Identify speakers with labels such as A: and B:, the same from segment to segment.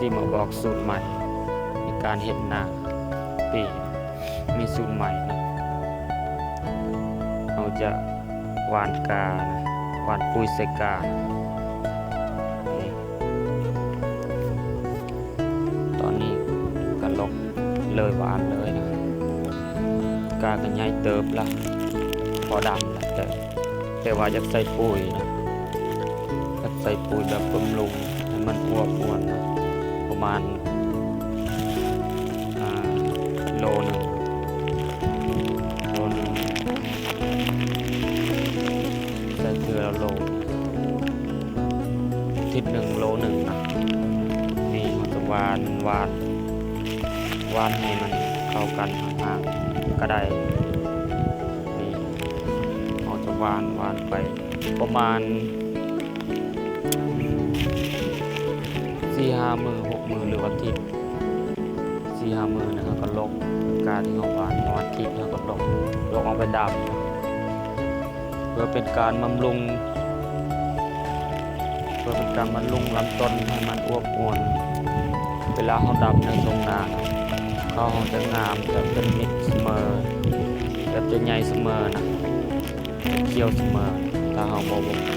A: สิมาบอกสูตรใหม่ในการเฮ็ดนาปีมีสูตรใหม่นะเราจะหว่านกานะหว่านปุ๋ยใส่กานี่ตอนนี้ก็ลกเลยหวานเลยนะกากันใหญ่เติบละพอดำละแต่ว่าอยากใส่ปุ๋ยนะอยากใส่ปุ๋ยแบบบำรุงให้มันอวบอ้วนนะประมาณโลหนึ่งใส่เกลือโลทิศ1 โลนะนี่มันจะหวานให้มันเข้ากันห่างๆก็ได้นี่เราจะหวานไปประมาณ4-5 มื้อ6 มื้อหรือวันที่4-5 มื้อนะครับก็ลกการที่เราหวานวันที่แล้วก็ลกเอาไปดำเพื่อเป็นการบำรุงลำต้นให้มันอวบอ้วนเวลาเขาดำในตรงนาเขาจะงามจะเป็นมิตรเสมอจะใหญ่เสมอนะเขียวเสมอถ้าเขา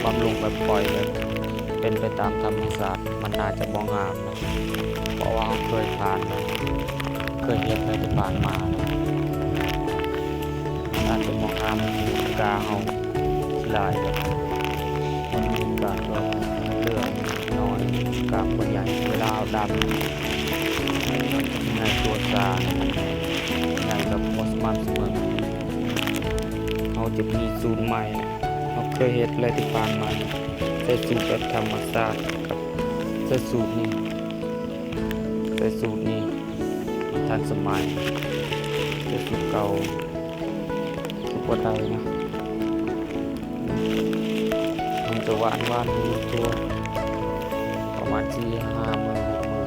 A: บำรุงไปปล่อยเลยเป็นไปตามธรรมชาติมันน่าจะบ่งามนะเพราะว่าเขาเคยผ่านนะเคยเห็นในที่ผ่านมานะอาจจะบ่งามกาเขาลายแบบมันมีการแบบเลือกน้อยกาบใหญ่เวลาเอาดำในตัวซาใหญ่แบบมอสมันเสมอเขาจะมีสูตรใหม่เขาเคยเห็นอะไรที่ผ่านมาใส่สูตรแบบธรรมชาติกับใส่สูตรนี้ทันสมัยใส่สูตรเก่าทุกวันใดนะมันจะหวานตัวประมาณ4-5 มื้อ6 มื้อ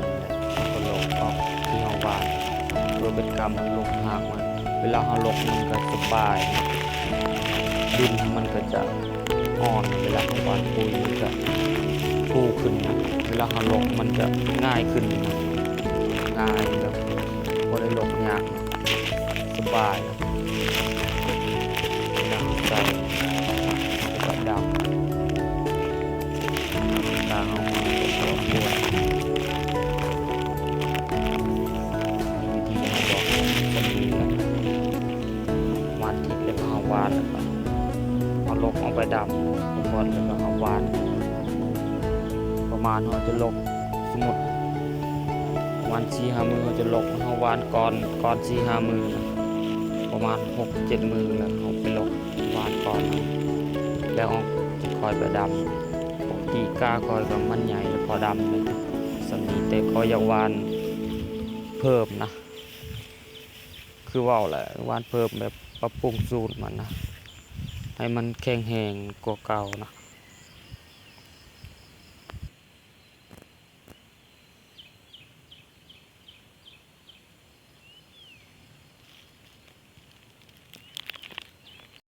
A: ก็ลงออกที่เราหวานเพื่อเป็นการมันลงหากมันเวลาเราลงมันก็สบายดินมันก็จะอ่อนเวลาเราหวานปุ๋ยมันจะฟูขึ้นนะเวลาเราลงมันจะง่ายขึ้นนะง่ายแบบพอได้ลงยากสบายเวลาเราใส่ก็ดำตาเอามาตัวปวดมีวิธีมาบอกจะมีนะวานทิพย์แล้วก็เอาวานแล้วก็เอาลกเอาไปดำบอลแล้วก็เอาวานประมาณเราจะลกสมุดวัน4-5 มื้อเราจะลกเอาวานก่อน4-5 มื้อนะประมาณ6-7 มื้อแล้วเอาไปลกวานก่อนนะแล้วจะคอยไปดำตีกาคอยกับมันใหญ่แล้วพอดำเลยสมีแต่คอยอยากวานเพิ่มนะคือว่าวแหละวานเพิ่มแบบปรับปรุงสูตรมันนะให้มันแข็งแรงกว่าเก่านะ